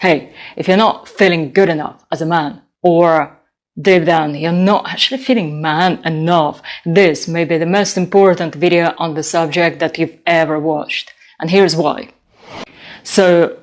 Hey, if you're not feeling good enough as a man, or deep down you're not actually feeling man enough, this may be the most important video on the subject that you've ever watched. And here's why. So,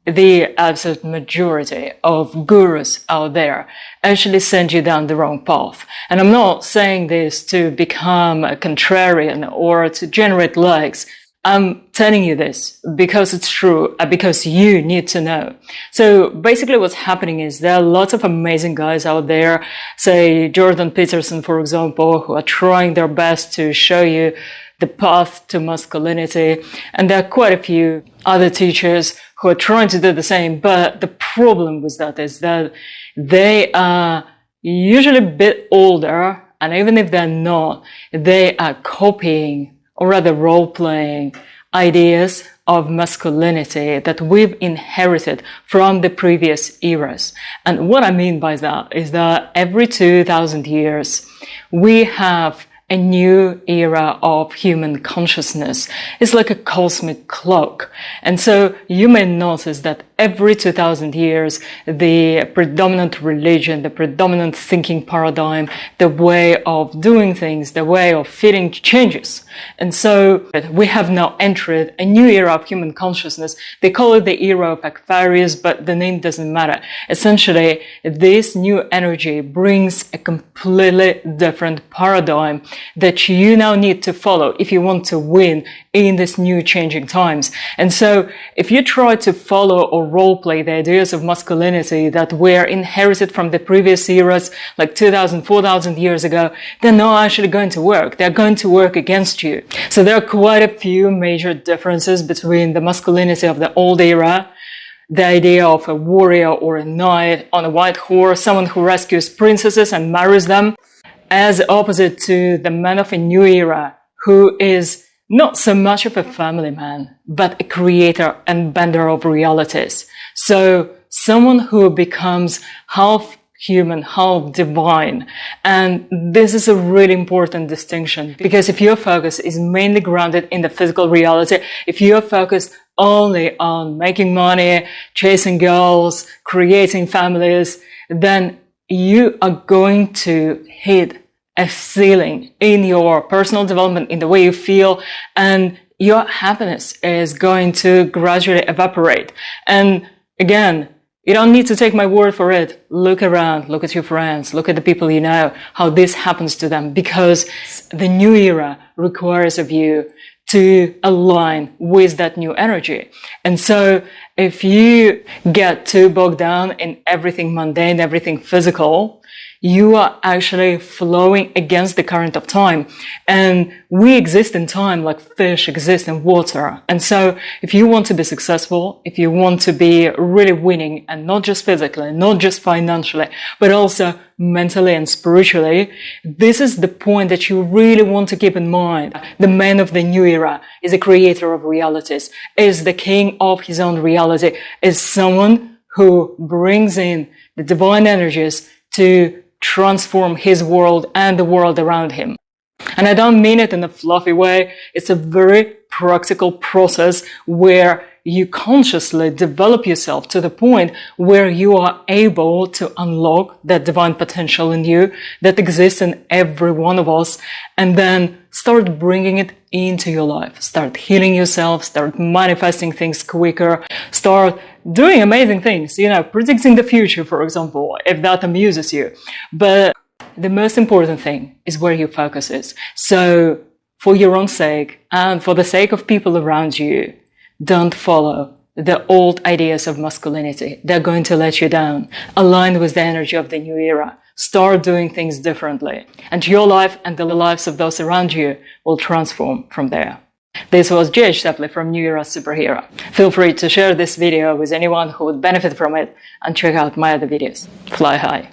the absolute majority of gurus out there actually send you down the wrong path. And I'm not saying this to become a contrarian or to generate likes. I'm telling you this because it's true, because you need to know. So basically what's happening is there are lots of amazing guys out there, say Jordan Peterson, for example, who are trying their best to show you the path to masculinity. And there are quite a few other teachers who are trying to do the same. But the problem with that is that they are usually a bit older. And even if they're not, they are copying, or rather role-playing, ideas of masculinity that we've inherited from the previous eras. And what I mean by that is that every 2,000 years, we have a new era of human consciousness. It's like a cosmic clock. And so you may notice that every 2,000 years, the predominant religion, the predominant thinking paradigm, the way of doing things, the way of feeling changes. And so we have now entered a new era of human consciousness. They call it the era of Aquarius, but the name doesn't matter. Essentially, this new energy brings a completely different paradigm that you now need to follow if you want to win in this new changing times. And so if you try to follow or role play the ideas of masculinity that were inherited from the previous eras, like 2,000, 4,000 years ago, they're not actually going to work. They're going to work against you. So there are quite a few major differences between the masculinity of the old era, the idea of a warrior or a knight on a white horse, someone who rescues princesses and marries them, as opposite to the man of a new era, who is not so much of a family man, but a creator and bender of realities. So someone who becomes half human, half divine. And this is a really important distinction, because if your focus is mainly grounded in the physical reality, if you're focused only on making money, chasing girls, creating families, then you are going to hit a ceiling in your personal development, in the way you feel, and your happiness is going to gradually evaporate. And again, you don't need to take my word for it. Look around, look at your friends, look at the people you know, how this happens to them, because the new era requires of you to align with that new energy. And so if you get too bogged down in everything mundane, everything physical, you are actually flowing against the current of time. And we exist in time like fish exist in water. And so if you want to be successful, if you want to be really winning, and not just physically, not just financially, but also mentally and spiritually, this is the point that you really want to keep in mind. The man of the new era is a creator of realities, is the king of his own reality, is someone who brings in the divine energies to transform his world and the world around him. And I don't mean it in a fluffy way. It's a very practical process where you consciously develop yourself to the point where you are able to unlock that divine potential in you that exists in every one of us, and then start bringing it into your life. Start healing yourself, start manifesting things quicker, start doing amazing things, predicting the future, for example, if that amuses you. But the most important thing is where your focus is. So for your own sake and for the sake of people around you, don't follow the old ideas of masculinity. They're going to let you down. Align with the energy of the new era. Start doing things differently. And your life and the lives of those around you will transform from there. This was 𝗕𝗿 from New Era Superhero. Feel free to share this video with anyone who would benefit from it, and check out my other videos. Fly high.